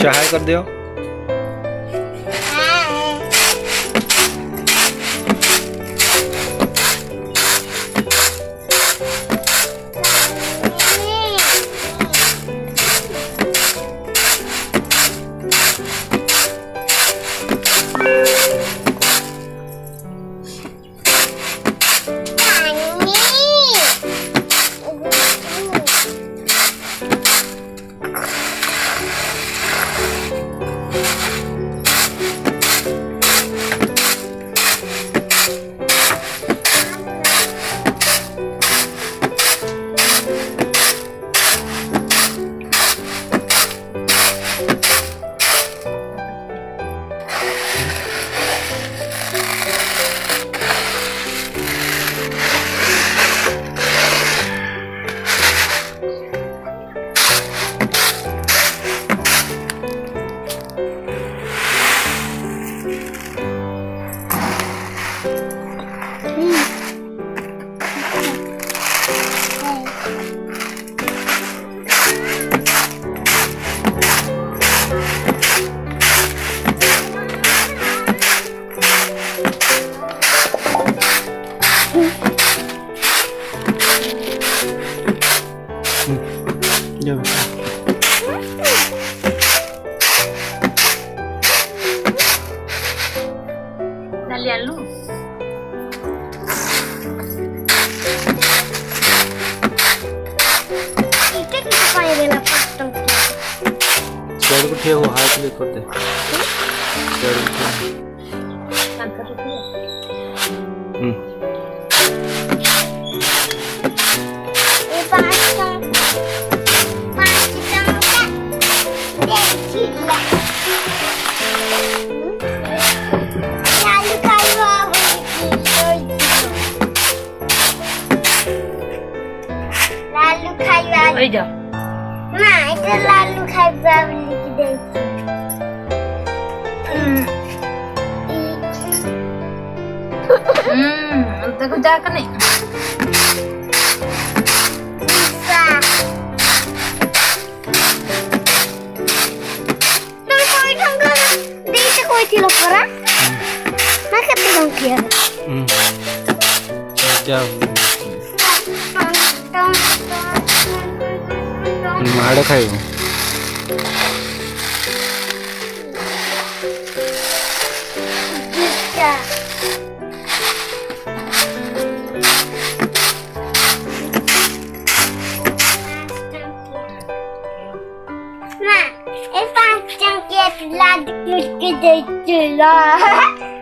चाय कर दियो। वो हाथ ले कर दे। लालू खाइबा लिख दे। देखो जाकर नहीं तुम कोई ढंग देते कोई थी लोग परा मैं कितने ढंग किया क्या माड़ खाई लाद के दे चला